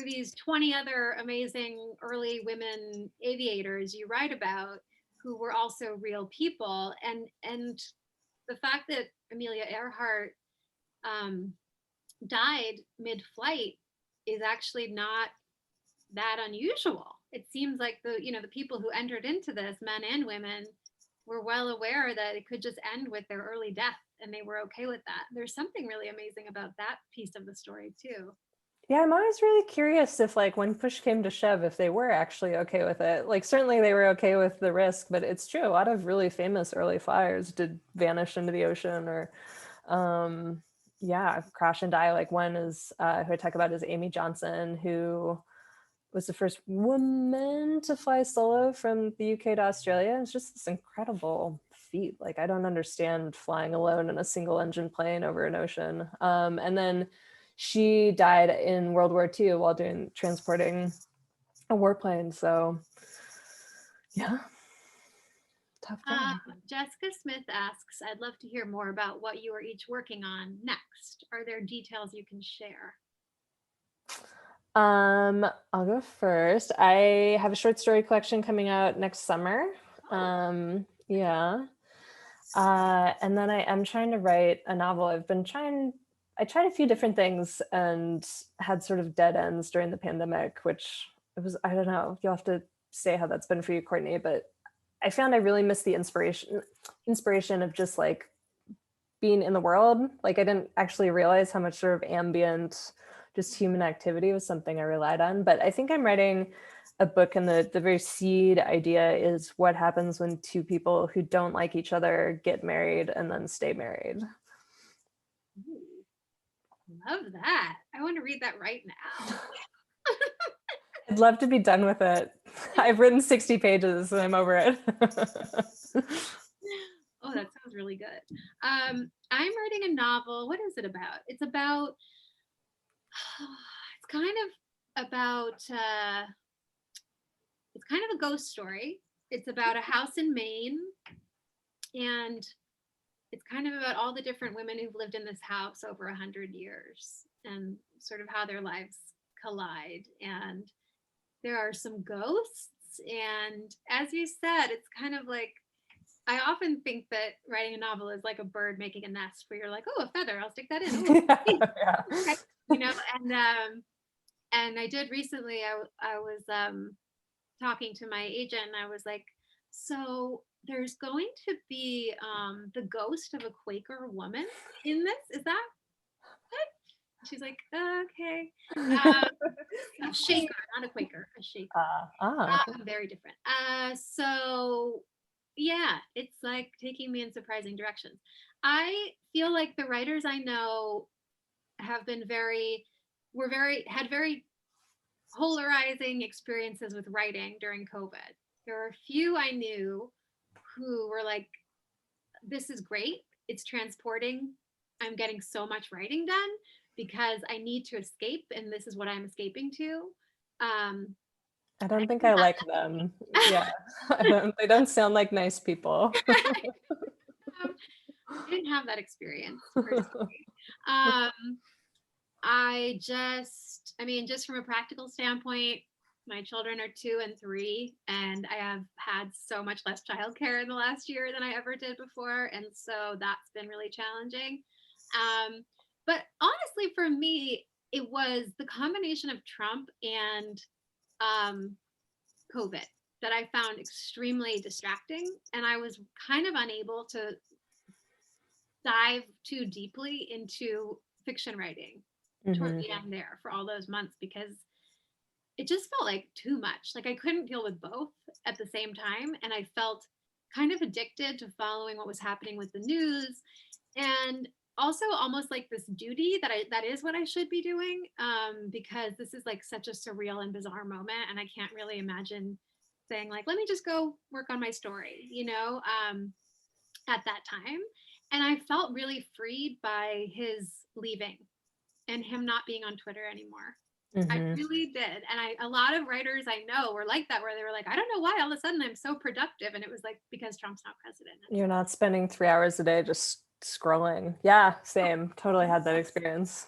these 20 other amazing early women aviators you write about who were also real people. And the fact that Amelia Earhart died mid-flight is actually not that unusual. It seems like the people who entered into this, men and women, were well aware that it could just end with their early death and they were okay with that. There's something really amazing about that piece of the story too. Yeah, I'm always really curious if like when push came to shove, if they were actually okay with it. Like certainly they were okay with the risk, but it's true. A lot of really famous early flyers did vanish into the ocean or crash and die. Like one is who I talk about is Amy Johnson, who was the first woman to fly solo from the UK to Australia. It's just this incredible feet. Like, I don't understand flying alone in a single engine plane over an ocean. And then she died in World War II while transporting a warplane. So yeah, tough guy. Jessica Smith asks, I'd love to hear more about what you are each working on next. Are there details you can share? I'll go first. I have a short story collection coming out next summer. Yeah. And then I am trying to write a novel. I tried a few different things and had sort of dead ends during the pandemic, which it was, I don't know, you'll have to say how that's been for you, Courtney, but I found I really missed the inspiration of just like being in the world. Like, I didn't actually realize how much sort of ambient, just human activity was something I relied on. But I think I'm writing a book, and the very seed idea is what happens when two people who don't like each other get married and then stay married. Ooh, love that. I want to read that right now. I'd love to be done with it. I've written 60 pages and I'm over it. Oh, that sounds really good. I'm writing a novel. What is it about? It's about, it's kind of about, it's kind of a ghost story. It's about a house in Maine, and it's kind of about all the different women who've lived in this house over 100 years and sort of how their lives collide. And there are some ghosts. And as you said, it's kind of like, I often think that writing a novel is like a bird making a nest, where you're like, oh, a feather, I'll stick that in. Ooh, Yeah. you know, and I did recently, I was talking to my agent, and I was like, so there's going to be the ghost of a Quaker woman in this. Is that what? She's like, okay. A shaker, not a Quaker, a shaker. Okay. Very different. So yeah, it's like taking me in surprising directions. I feel like the writers I know have been had very polarizing experiences with writing during COVID. There were a few I knew who were like, this is great. It's transporting. I'm getting so much writing done because I need to escape, and this is what I'm escaping to. I don't think I like them. Yeah, they don't sound like nice people. I didn't have that experience personally. I mean, just from a practical standpoint, my children are 2 and 3, and I have had so much less childcare in the last year than I ever did before. And so that's been really challenging. But honestly, for me, it was the combination of Trump and COVID that I found extremely distracting. And I was kind of unable to dive too deeply into fiction writing toward the end there for all those months, because it just felt like too much. Like, I couldn't deal with both at the same time. And I felt kind of addicted to following what was happening with the news, and also almost like this duty that is what I should be doing, because this is like such a surreal and bizarre moment, and I can't really imagine saying like, let me just go work on my story, at that time. And I felt really freed by his leaving and him not being on Twitter anymore. I really did. And a lot of writers I know were like that, where they were like, I don't know why all of a sudden I'm so productive. And it was like, because Trump's not president. You're not spending 3 hours a day just scrolling. Yeah, same. Totally had that experience.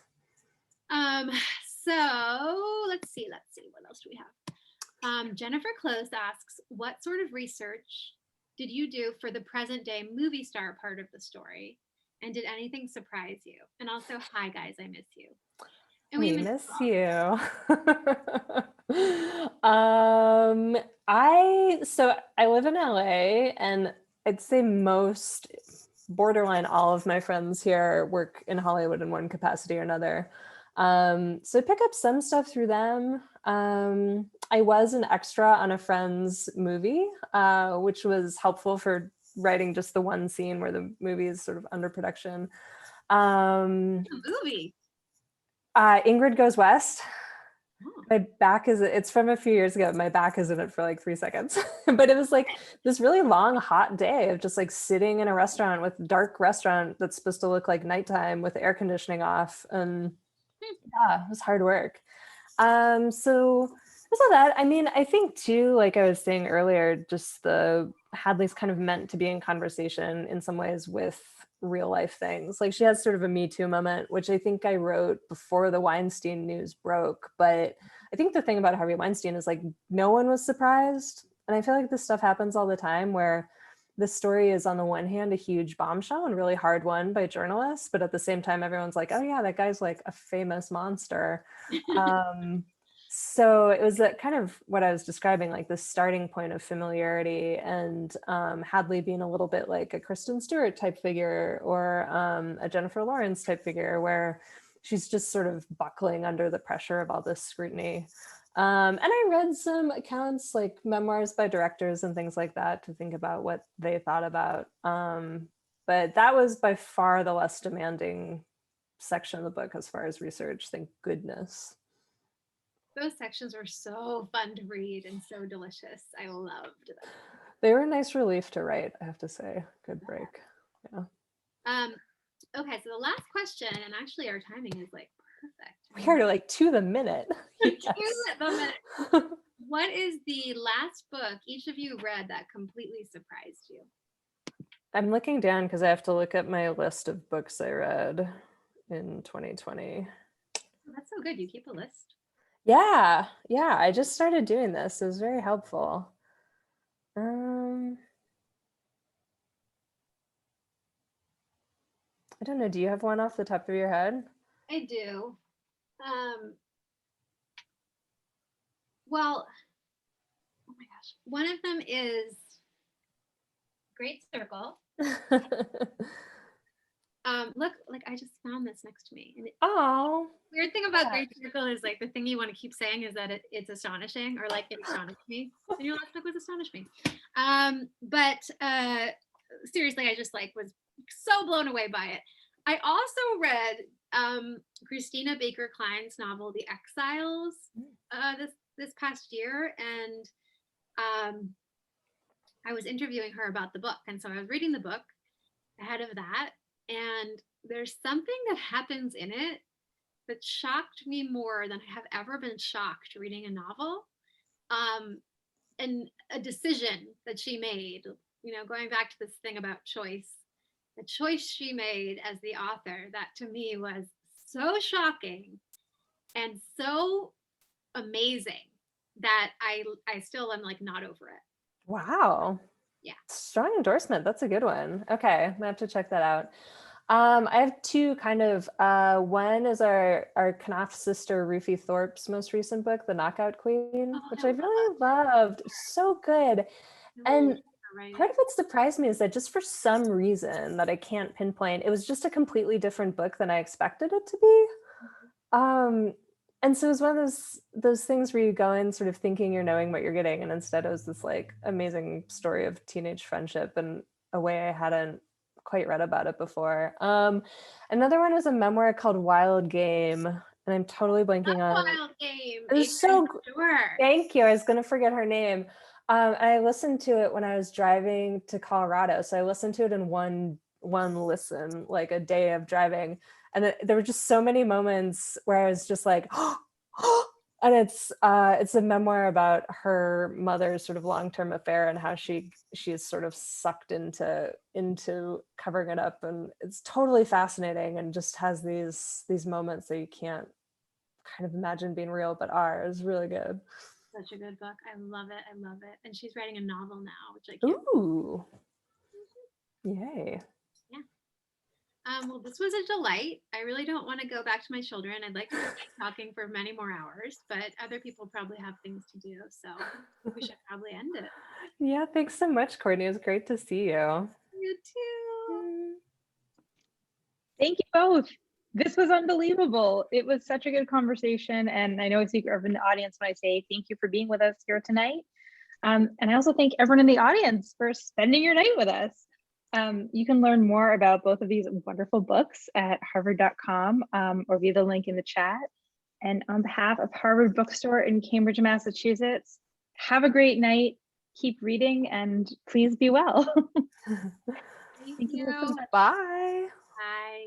So let's see. What else do we have? Jennifer Close asks, what sort of research did you do for the present day movie star part of the story? And did anything surprise you? And also, hi guys, I miss you. And we miss you. I live in LA, and I'd say borderline all of my friends here work in Hollywood in one capacity or another. So I pick up some stuff through them. I was an extra on a friend's movie, which was helpful for writing just the one scene where the movie is sort of under production. Movie. Ingrid Goes West. Oh. My back it's from a few years ago. My back is in it for like 3 seconds. But it was like this really long, hot day of just like sitting in a restaurant with dark restaurant that's supposed to look like nighttime with the air conditioning off. And yeah, it was hard work. So there's all that. I mean, I think too, like I was saying earlier, just the Hadley's kind of meant to be in conversation in some ways with real life things. Like she has sort of a Me Too moment, which I think I wrote before the Weinstein news broke. But I think the thing about Harvey Weinstein is like no one was surprised. And I feel like this stuff happens all the time where the story is on the one hand a huge bombshell and really hard one by journalists, but at the same time everyone's like, oh yeah, that guy's like a famous monster. So it was a kind of what I was describing, like this starting point of familiarity, and Hadley being a little bit like a Kristen Stewart type figure or a Jennifer Lawrence type figure, where she's just sort of buckling under the pressure of all this scrutiny. And I read some accounts, like memoirs by directors and things like that, to think about what they thought about. But that was by far the less demanding section of the book as far as research, thank goodness. Those sections were so fun to read and so delicious. I loved them. They were a nice relief to write, I have to say. Good break. Yeah. Okay, so the last question, and actually our timing is like perfect. We are like to the minute. To the minute. What is the last book each of you read that completely surprised you? I'm looking down because I have to look at my list of books I read in 2020. That's so good. You keep a list. Yeah. I just started doing this. It was very helpful. I don't know. Do you have one off the top of your head? I do. Well, oh my gosh. One of them is Great Circle. Look, like I just found this next to me. Oh. Weird thing about Great Circle is like the thing you want to keep saying is that it's astonishing, or like it astonished me. And your last book was Astonish Me. But seriously, I just like was so blown away by it. I also read Christina Baker Klein's novel The Exiles this past year, and I was interviewing her about the book, and so I was reading the book ahead of that, and there's something that happens in it that shocked me more than I have ever been shocked reading a novel. And a decision that she made, you know, going back to this thing about choice, the choice she made as the author, that to me was so shocking and so amazing that I still am like not over it. Wow. Yeah. Strong endorsement. That's a good one. Okay. I'm gonna have to check that out. I have two kind of, one is our Knopf sister, Ruthie Thorpe's most recent book, The Knockout Queen, which I really loved. So good. And part of what surprised me is that just for some reason that I can't pinpoint, it was just a completely different book than I expected it to be. And so it was one of those things where you go in sort of thinking you're knowing what you're getting, and instead it was this like amazing story of teenage friendship in a way I hadn't quite read about it before. Another one was a memoir called Wild Game, and I'm totally blanking on Wild Game. It was so Thank you. I was gonna forget her name. I listened to it when I was driving to Colorado, so I listened to it in one listen, like a day of driving, and there were just so many moments where I was just like, and it's a memoir about her mother's sort of long-term affair and how she is sort of sucked into covering it up, and it's totally fascinating and just has these moments that you can't kind of imagine being real but are. It's really good. Such a good book. I love it. And she's writing a novel now, which I can't. Ooh. Yay. Yeah. Well, this was a delight. I really don't want to go back to my children. I'd like to keep talking for many more hours, but other people probably have things to do, so we should probably end it. Yeah, thanks so much, Courtney. It was great to see you. You too. Thank you both. This was unbelievable. It was such a good conversation, and I know I speak for the audience when I say thank you for being with us here tonight. And I also thank everyone in the audience for spending your night with us. You can learn more about both of these wonderful books at harvard.com or via the link in the chat. And on behalf of Harvard Bookstore in Cambridge, Massachusetts, have a great night. Keep reading and please be well. Thank Thank you you. so much. Bye. Bye.